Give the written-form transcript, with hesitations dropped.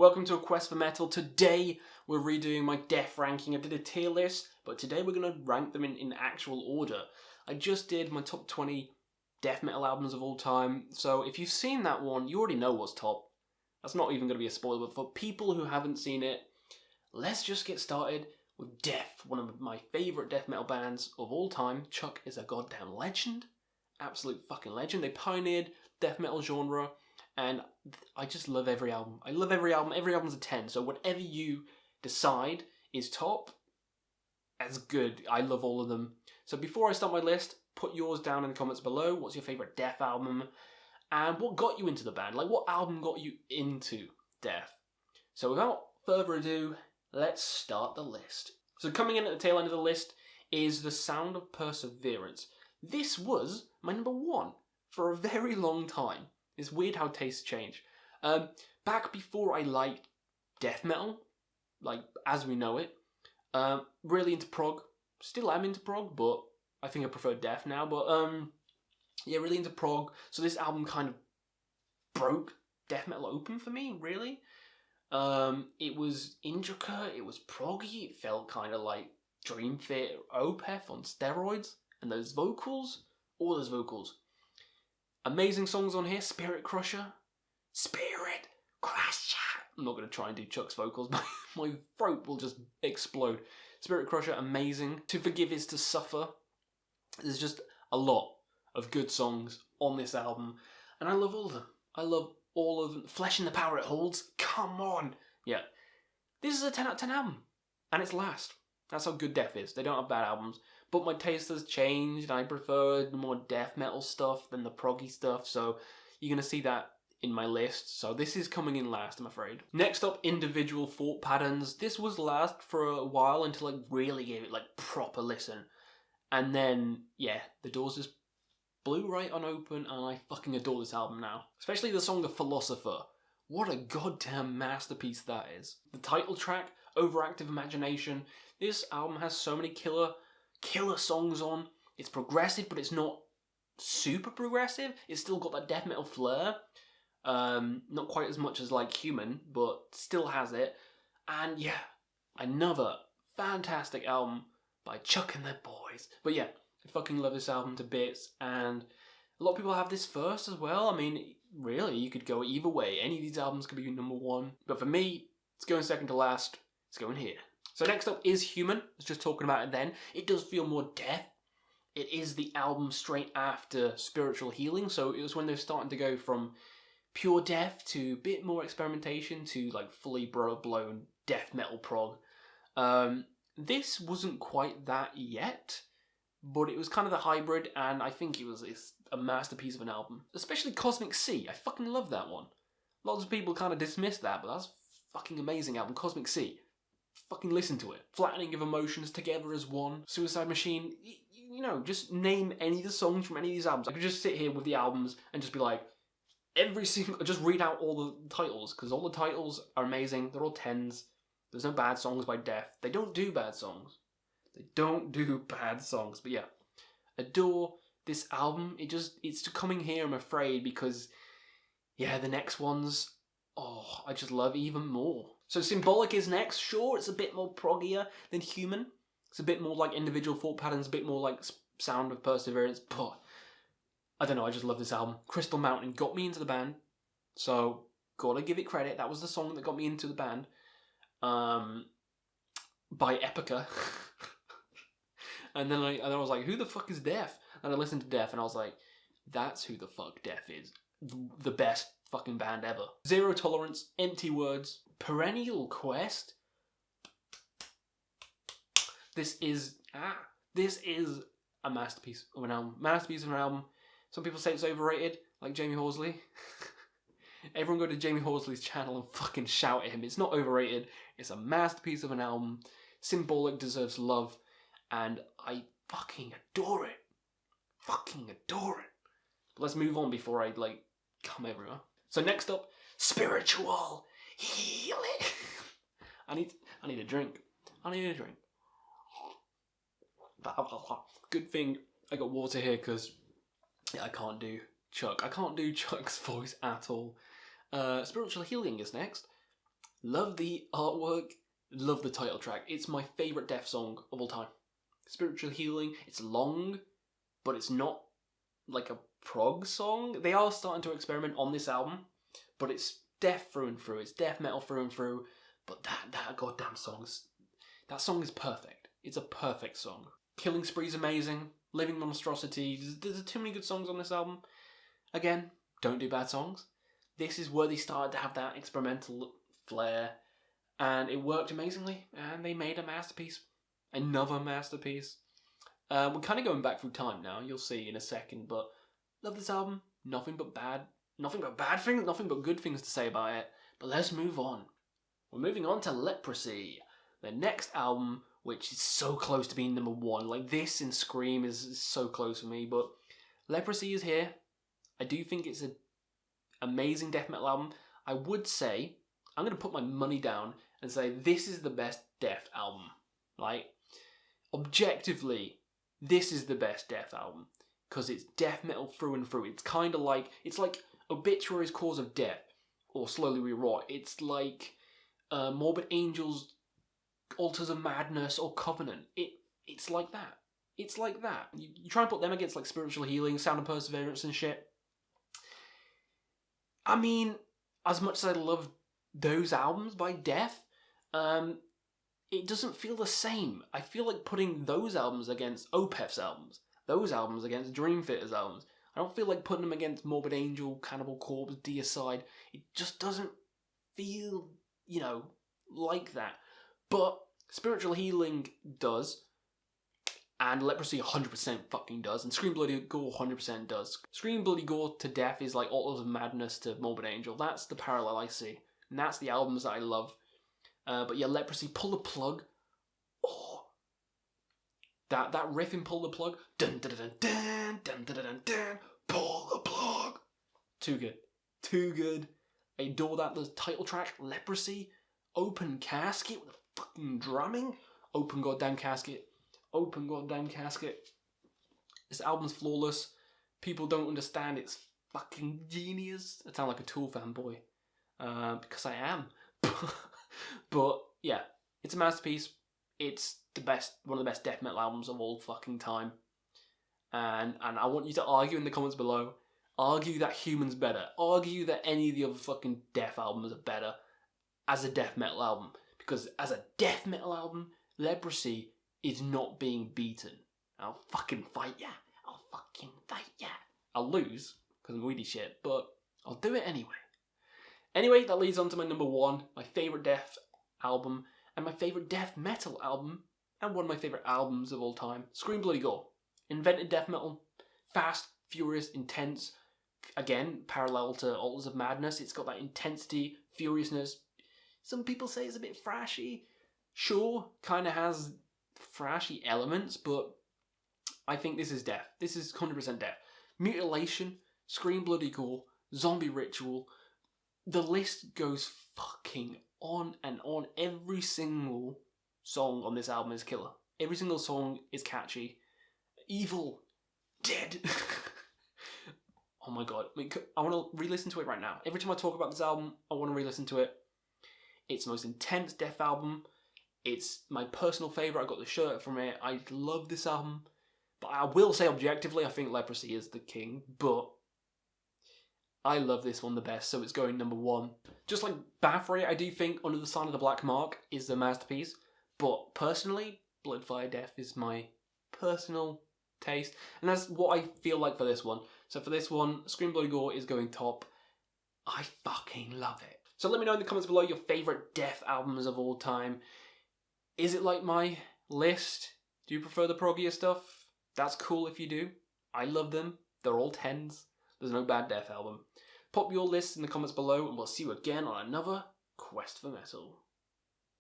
Welcome to A Quest for Metal. Today we're redoing my death ranking. I did a tier list, but today we're going to rank them in actual order. I just did my top 20 death metal albums of all time, so if you've seen that one, you already know what's top. That's not even going to be a spoiler, but for people who haven't seen it, let's just get started with Death, one of my favourite death metal bands of all time. Chuck is a goddamn legend. Absolute fucking legend. They pioneered death metal genre, and I just love every album. I love every album. Every album's a 10, so whatever you decide is top, that's good. I love all of them. So before I start my list, put yours down in the comments below. What's your favourite death album? And what got you into the band? Like, what album got you into death? So without further ado, let's start the list. So coming in at the tail end of the list is The Sound of Perseverance. This was my number one for a very long time. It's weird how tastes change. Back before I liked death metal, like as we know it, really into prog. Still am into prog, but I think I prefer death now. But yeah, really into prog. So this album kind of broke death metal open for me, really. It was intricate, it was proggy, it felt kind of like Dream Theater Opeth on steroids. And those vocals, all those vocals. Amazing songs on here. Spirit Crusher. Spirit Crusher. I'm not going to try and do Chuck's vocals. My throat will just explode. Spirit Crusher, amazing. To Forgive is to Suffer. There's just a lot of good songs on this album. And I love all of them. I love all of them. Flesh in the Power It Holds. Come on. Yeah. This is a 10 out of 10 album. And it's last. That's how good death is. They don't have bad albums. But my taste has changed. I prefer the more death metal stuff than the proggy stuff. So you're going to see that in my list. So this is coming in last, I'm afraid. Next up, Individual Thought Patterns. This was last for a while until I really gave it like proper listen. And then, yeah, the doors just blew right on open and I fucking adore this album now. Especially the song The Philosopher. What a goddamn masterpiece that is. The title track, Overactive Imagination. This album has so many killer songs on. It's progressive, but it's not super progressive. It's still got that death metal flair. Not quite as much as like Human, but still has it. And yeah, another fantastic album by Chuck and the boys. But yeah, I fucking love this album to bits. And a lot of people have this first as well. I mean, really, you could go either way. Any of these albums could be number one. But for me, it's going second to last. It's going here. So next up is Human. I was just talking about it then. It does feel more death. It is the album straight after Spiritual Healing. So it was when they're starting to go from pure death to a bit more experimentation to like fully blown death metal prog. This wasn't quite that yet, but it was kind of the hybrid, and I think it's a masterpiece of an album. Especially Cosmic Sea. I fucking love that one. Lots of people kind of dismiss that, but that's a fucking amazing album. Cosmic Sea. Fucking listen to it. Flattening of Emotions, Together as One, Suicide Machine. You know, just name any of the songs from any of these albums. I could just sit here with the albums and just be like, just read out all the titles, because all the titles are amazing. They're all 10s. There's no bad songs by Death. They don't do bad songs. They don't do bad songs. But yeah, adore this album. It's coming here, I'm afraid, because yeah, the next ones, oh, I just love even more. So Symbolic is next. Sure, it's a bit more proggier than Human. It's a bit more like Individual Thought Patterns, a bit more like Sound of Perseverance. But I don't know, I just love this album. Crystal Mountain got me into the band. So, gotta give it credit. That was the song that got me into the band. By Epica. And then I was like, who the fuck is Death? And I listened to Death and I was like, that's who the fuck Death is. The best fucking band ever. Zero Tolerance, Empty Words, Perennial Quest. This is a masterpiece of an album. Masterpiece of an album. Some people say it's overrated, like Jamie Horsley. Everyone go to Jamie Horsley's channel and fucking shout at him. It's not overrated. It's a masterpiece of an album. Symbolic deserves love. And I fucking adore it. Fucking adore it. But let's move on before I, like, come everywhere. So next up, Spiritual Healing. I need a drink. I need a drink. Good thing I got water here, because yeah, I can't do Chuck. I can't do Chuck's voice at all. Spiritual Healing is next. Love the artwork, love the title track. It's my favourite Death song of all time. Spiritual Healing, it's long, but it's not like a prog song. They are starting to experiment on this album, but it's death through and through. It's death metal through and through. But that goddamn that song is perfect. It's a perfect song. Killing Spree's amazing. Living Monstrosity. There's too many good songs on this album. Again, don't do bad songs. This is where they started to have that experimental flair, and it worked amazingly, and they made a masterpiece. Another masterpiece. We're kind of going back through time now, you'll see in a second, but love this album. Nothing but bad things, nothing but good things to say about it. But let's move on. We're moving on to Leprosy, the next album, which is so close to being number one. Like, this and Scream is so close for me, but Leprosy is here. I do think it's an amazing death metal album. I would say, I'm going to put my money down and say this is the best death album. Like, objectively, this is the best death album, because it's death metal through and through. It's kind of like, it's like Obituary's Cause of Death, or Slowly We Rot. It's like Morbid Angel's Altars of Madness, or Covenant. It's like that. It's like that. You try and put them against like Spiritual Healing, Sound of Perseverance and shit. I mean, as much as I love those albums by Death, it doesn't feel the same. I feel like putting those albums against Opeth's albums, those albums against Dream Theater's albums. I don't feel like putting them against Morbid Angel, Cannibal Corpse, Deicide. It just doesn't feel, like that. But Spiritual Healing does, and Leprosy 100% fucking does, and Scream Bloody Gore 100% does. Scream Bloody Gore to Death is like Altars of Madness to Morbid Angel. That's the parallel I see, and that's the albums that I love. But yeah, Leprosy, Pull the Plug. Oh, that riff in Pull the Plug. Dun dun dun dun dun dun dun dun. Pull the plug. Too good, too good. I adore that. The title track, Leprosy, Open Casket with the fucking drumming. Open goddamn casket. Open goddamn casket. This album's flawless. People don't understand its fucking genius. I sound like a Tool fanboy, because I am. But yeah, it's a masterpiece. It's the best, one of the best death metal albums of all fucking time. And I want you to argue in the comments below. Argue that Human's better. Argue that any of the other fucking death albums are better as a death metal album. Because as a death metal album, Leprosy is not being beaten. I'll fucking fight ya. I'll fucking fight ya. I'll lose, because I'm weedy shit, but I'll do it anyway. Anyway, that leads on to my number one, my favourite death album, and my favourite death metal album, and one of my favourite albums of all time, Scream Bloody Gore. Invented death metal, fast, furious, intense. Again, parallel to Altars of Madness, it's got that intensity, furiousness. Some people say it's a bit thrashy. Sure, kind of has thrashy elements, but I think this is death. This is 100% death. Mutilation, Scream Bloody Gore, Zombie Ritual. The list goes fucking on and on. Every single song on this album is killer. Every single song is catchy. Evil. Dead. Oh my god. I want to re-listen to it right now. Every time I talk about this album, I want to re-listen to it. It's the most intense death album. It's my personal favourite. I got the shirt from it. I love this album. But I will say objectively, I think Leprosy is the king. But I love this one the best, so it's going number one. Just like Bathory, I do think Under the Sign of the Black Mark is the masterpiece. But personally, Blood, Fire, Death is my personal taste. And that's what I feel like for this one. So for this one, Scream Bloody Gore is going top. I fucking love it. So let me know in the comments below your favourite death albums of all time. Is it like my list? Do you prefer the proggier stuff? That's cool if you do. I love them. They're all 10s. There's no bad death album. Pop your list in the comments below and we'll see you again on another Quest for Metal.